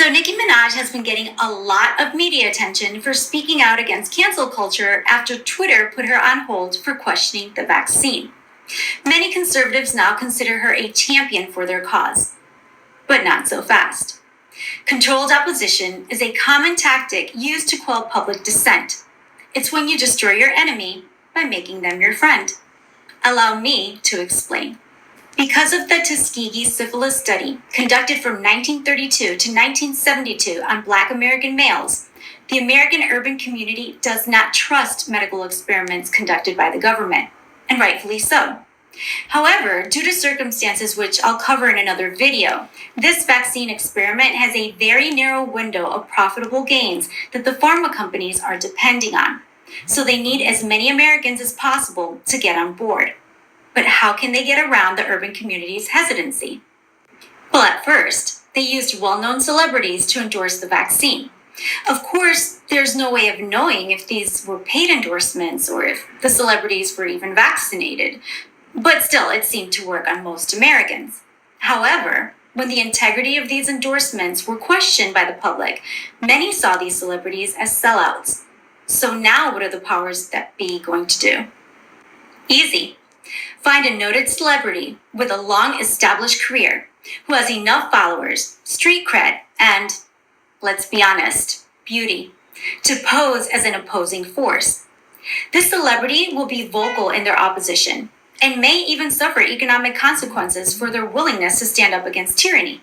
So Nicki Minaj has been getting a lot of media attention for speaking out against cancel culture after Twitter put her on hold for questioning the vaccine. Many conservatives now consider her a champion for their cause. But not so fast. Controlled opposition is a common tactic used to quell public dissent. It's when you destroy your enemy by making them your friend. Allow me to explain. Because of the Tuskegee syphilis study conducted from 1932 to 1972 on Black American males, the American urban community does not trust medical experiments conducted by the government, and rightfully so. However, due to circumstances which I'll cover in another video, this vaccine experiment has a very narrow window of profitable gains that the pharma companies are depending on. So they need as many Americans as possible to get on board. But how can they get around the urban community's hesitancy? Well, at first, they used well-known celebrities to endorse the vaccine. Of course, there's no way of knowing if these were paid endorsements or if the celebrities were even vaccinated. But still, it seemed to work on most Americans. However, when the integrity of these endorsements were questioned by the public, many saw these celebrities as sellouts. So now what are the powers that be going to do? Easy. Find a noted celebrity with a long established career who has enough followers, street cred, and, let's be honest, beauty, to pose as an opposing force. This celebrity will be vocal in their opposition and may even suffer economic consequences for their willingness to stand up against tyranny.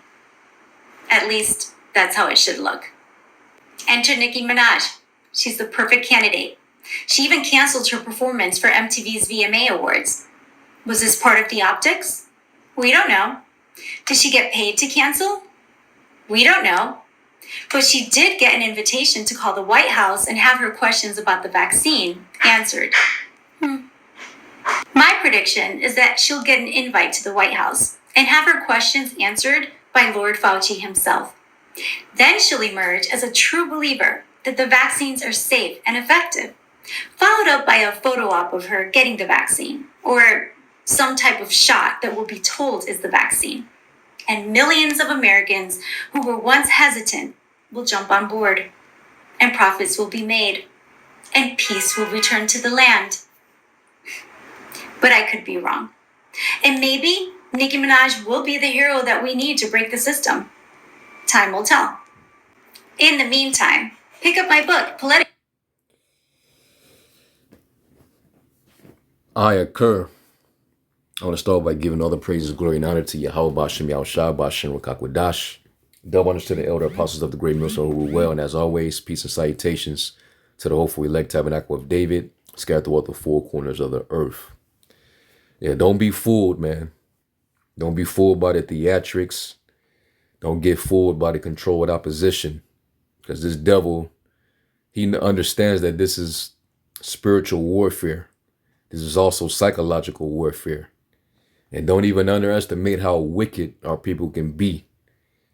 At least, that's how it should look. Enter Nicki Minaj. She's the perfect candidate. She even canceled her performance for MTV's VMA Awards. Was this part of the optics? We don't know. Did she get paid to cancel? We don't know. But she did get an invitation to call the White House and have her questions about the vaccine answered. My prediction is that she'll get an invite to the White House and have her questions answered by Lord Fauci himself. Then she'll emerge as a true believer that the vaccines are safe and effective, followed up by a photo op of her getting the vaccine, or some type of shot that will be told is the vaccine. And millions of Americans who were once hesitant will jump on board, and profits will be made, and peace will return to the land. But I could be wrong. And maybe Nicki Minaj will be the hero that we need to break the system. Time will tell. In the meantime, pick up my book, Political. I occur. I want to start by giving all the praises, glory, and honor to Yahweh Bashem Yahushua Bashem Rakakwadash. Double honors to the elder apostles of the great millstone who rule well, and as always, peace and salutations to the hopeful elect tabernacle of David, scattered throughout the four corners of the earth. Yeah, don't be fooled, man. Don't be fooled by the theatrics. Don't get fooled by the controlled opposition. Because this devil, he understands that this is spiritual warfare. This is also psychological warfare. And don't even underestimate how wicked our people can be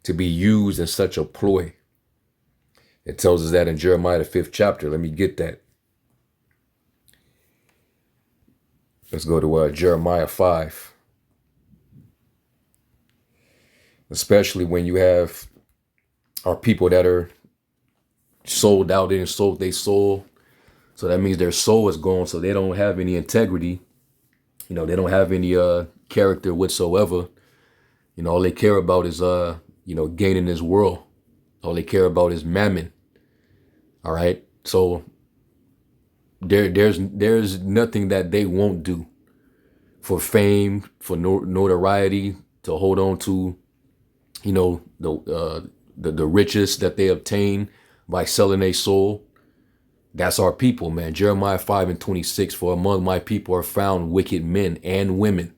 to be used in such a ploy. It tells us that in Jeremiah, the 5th chapter. Let me get that. Let's go to Jeremiah 5. Especially when you have our people that are sold out and sold their soul. So that means their soul is gone. So they don't have any integrity. You know, they don't have any character whatsoever. You know, all they care about is, gaining this world. All they care about is mammon. All right. So there's nothing that they won't do for fame, for notoriety, to hold on to, the riches that they obtain by selling their soul. That's our people, man. Jeremiah 5:26, for among my people are found wicked men and women.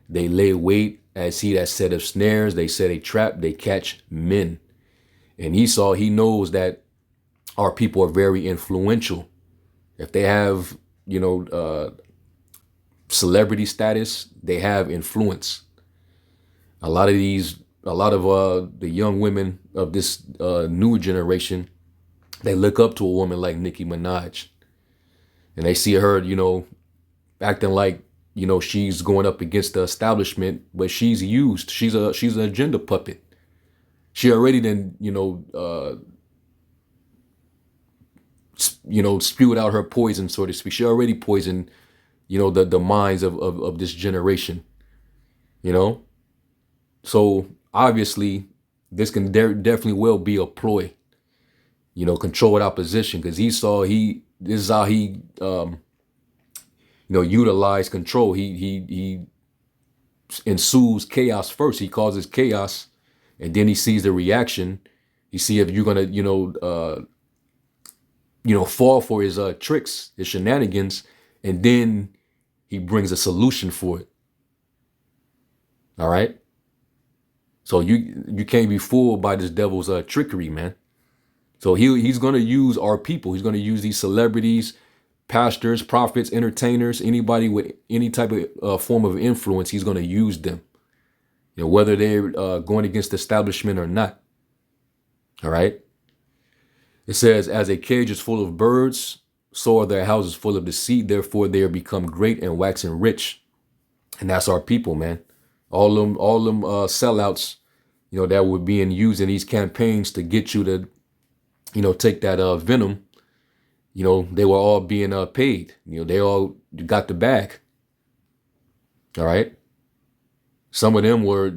They lay wait as he that setteth snares. They set a trap. They catch men. And he knows that our people are very influential. If they have, celebrity status, they have influence. A lot of the young women of this new generation, they look up to a woman like Nicki Minaj, and they see her, acting like, she's going up against the establishment, but she's used. She's an agenda puppet. She already then, spewed out her poison, so to speak. She already poisoned, the minds of this generation, you know? So obviously, this can definitely well be a ploy, controlled opposition, because this is how he, utilize control. He ensues chaos first. He causes chaos, and then he sees the reaction. He see if you're gonna, fall for his tricks, his shenanigans, and then he brings a solution for it. All right. So you can't be fooled by this devil's trickery, man. So he's gonna use our people. He's gonna use these celebrities, pastors, prophets, entertainers, anybody with any type of form of influence. He's gonna use them, whether they're going against the establishment or not. All right. It says, as a cage is full of birds, so are their houses full of deceit. Therefore, they are become great and waxing rich. And that's our people, man. All them sellouts, that were being used in these campaigns to get you to, take that venom. They were all being paid. They all got the bag. All right. Some of them were,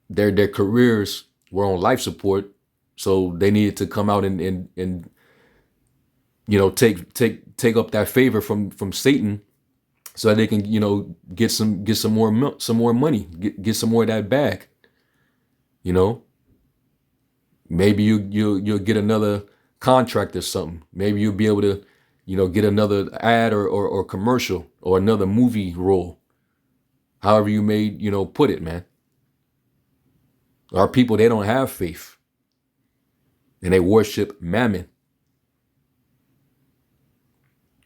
their careers were on life support, so they needed to come out and take up that favor from Satan, so that they can get some more money, get some more of that bag. Maybe you'll get another contract or something. Maybe you'll be able to get another ad or commercial or another movie role. However you may put it, man. Our people, they don't have faith, and they worship mammon.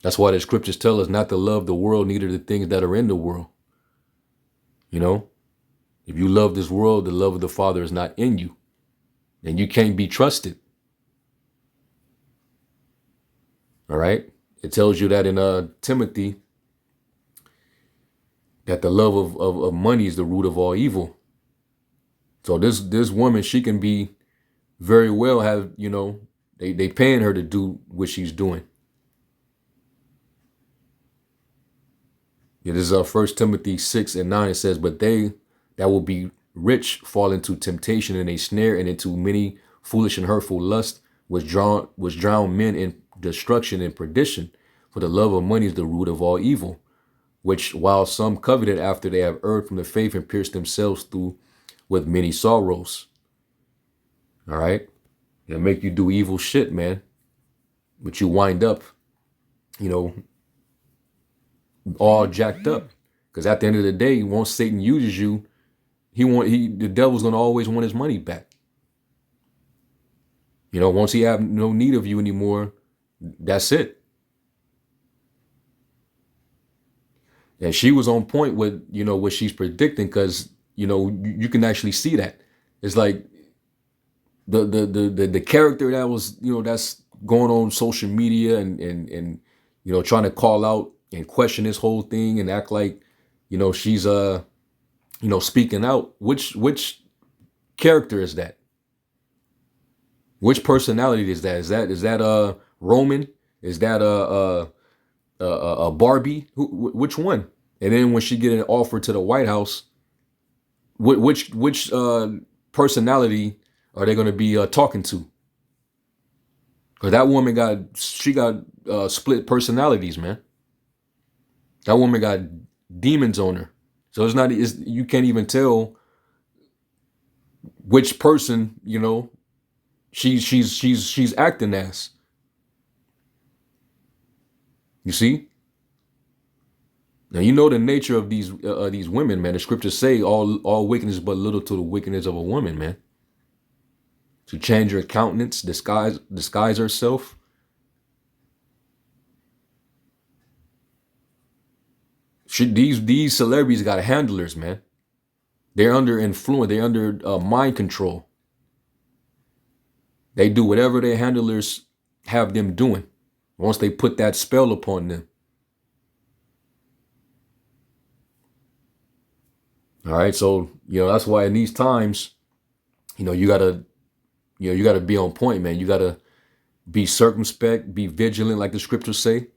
That's why the scriptures tell us not to love the world, neither the things that are in the world. If you love this world, the love of the Father is not in you, and you can't be trusted. All right. It tells you that in Timothy, that the love of money is the root of all evil. So this woman, she can be very well have, they paying her to do what she's doing. It is 1 Timothy 6:9. It says, but they that will be rich fall into temptation and a snare, and into many foolish and hurtful lusts, which drown men in destruction and perdition. For the love of money is the root of all evil, which while some coveted after they have erred from the faith and pierced themselves through with many sorrows. All right. It'll make you do evil shit, man. But you wind up, all jacked up. Because at the end of the day, once Satan uses you, the devil's gonna always want his money back. Once he have no need of you anymore, that's it. And she was on point with, what she's predicting, because, you can actually see that. It's like the character that was, that's going on social media and trying to call out and question this whole thing and act like, she's speaking out. Which character is that? Which personality is that? Is that Roman? Is that a Barbie? Which one? And then when she get an offer to the White House, which personality are they going to be talking to? Because that woman got split personalities, man. That woman got demons on her. So you can't even tell which person, she's acting as. You see? Now the nature of these women, man. The scriptures say all wickedness but little to the wickedness of a woman, man. To change her countenance, disguise herself. These celebrities got handlers, man. They're under influence. They're under mind control. They do whatever their handlers have them doing once they put that spell upon them. All right, so that's why in these times, You gotta, you gotta be on point, man. You gotta be circumspect, be vigilant, like the scriptures say,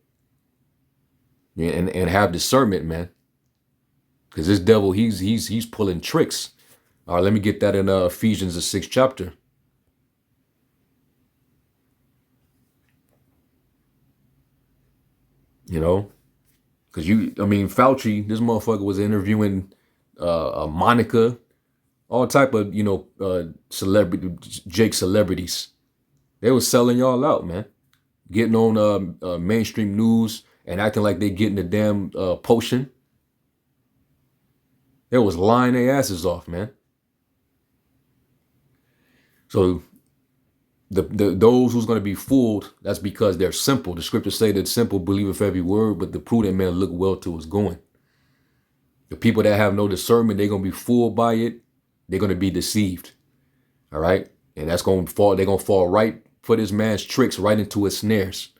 and have discernment, man. Because this devil, he's pulling tricks. All right, let me get that in Ephesians the 6th chapter. Because Fauci, this motherfucker was interviewing Monica, all type of celebrity, Jake celebrities. They was selling y'all out, man. Getting on mainstream news and acting like they getting the damn potion. They was lying their asses off, man. So those who's going to be fooled, that's because they're simple. The scriptures say that simple believeth every word, but the prudent man look well to his going. The people that have no discernment, they're going to be fooled by it. They're going to be deceived. All right. And that's going to fall. They're going to fall right for this man's tricks, right into his snares.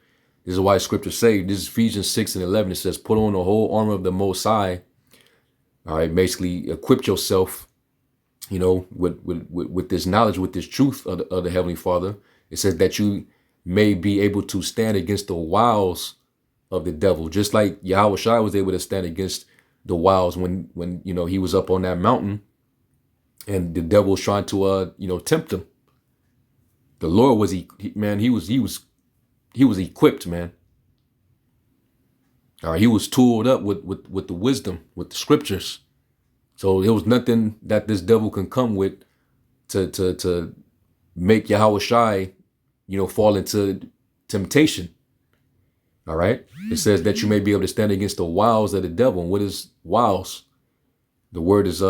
This is why scriptures say, this is Ephesians 6:11. It says, put on the whole armor of the Most High. All right. Basically equip yourself, with this knowledge, with this truth of the Heavenly Father. It says that you may be able to stand against the wiles of the devil, just like Yahweh Shai was able to stand against the wiles when he was up on that mountain and the devil was trying to tempt him. The Lord was he was equipped, man. All right, he was tooled up with the wisdom, with the scriptures. So there was nothing that this devil can come with to make Yahweh Shai, fall into temptation. All right. It says that you may be able to stand against the wiles of the devil. And what is wiles? The word is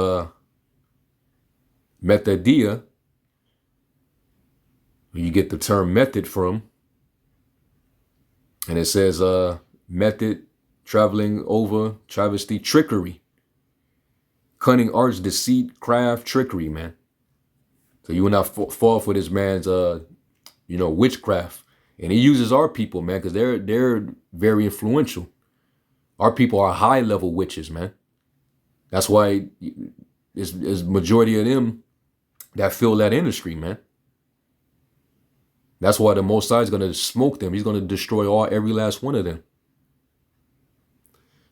methodia. You get the term method from. And it says method, traveling over, travesty, trickery. Cunning arts, deceit, craft, trickery, man. So you will not fall for this man's, witchcraft. And he uses our people, man, because they're very influential. Our people are high level witches, man. That's why it's majority of them that fill that industry, man. That's why the Most High is going to smoke them. He's going to destroy every last one of them.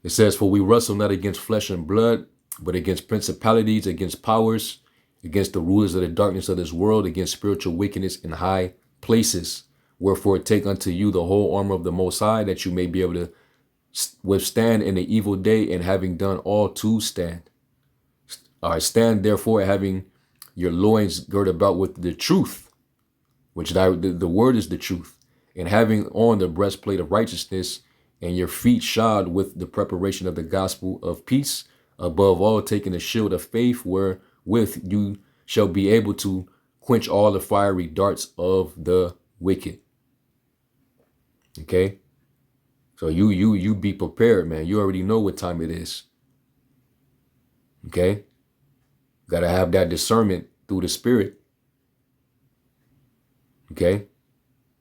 It says, for we wrestle not against flesh and blood, but against principalities, against powers, against the rulers of the darkness of this world, against spiritual wickedness in high places. Wherefore take unto you the whole armor of the Most High, that you may be able to withstand in the evil day, and having done all to stand. All right, stand therefore, having your loins girt about with the truth, which the word is the truth, and having on the breastplate of righteousness, and your feet shod with the preparation of the gospel of peace. Above all, taking the shield of faith, wherewith you shall be able to quench all the fiery darts of the wicked. Okay? So you be prepared, man. You already know what time it is. Okay? Got to have that discernment through the Spirit. Okay?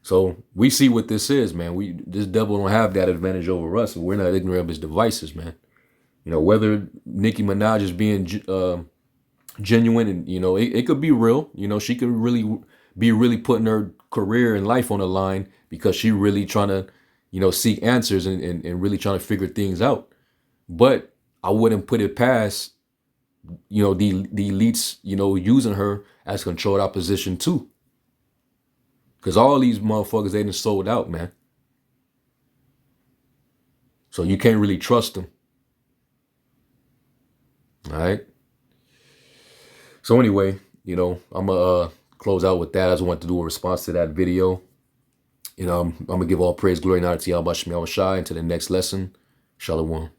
So we see what this is, man. This devil don't have that advantage over us. We're not ignorant of his devices, man. Whether Nicki Minaj is being genuine, and it could be real. She could really putting her career and life on the line because she really trying to seek answers and really trying to figure things out. But I wouldn't put it past the elites using her as controlled opposition too, because all these motherfuckers, they done sold out, man. So you can't really trust them. All right. So anyway, I'm going to close out with that. I just want to do a response to that video. I'm going to give all praise, glory, and honor to Yahweh Shem Yahweh Shai. Until the next lesson, Shalom.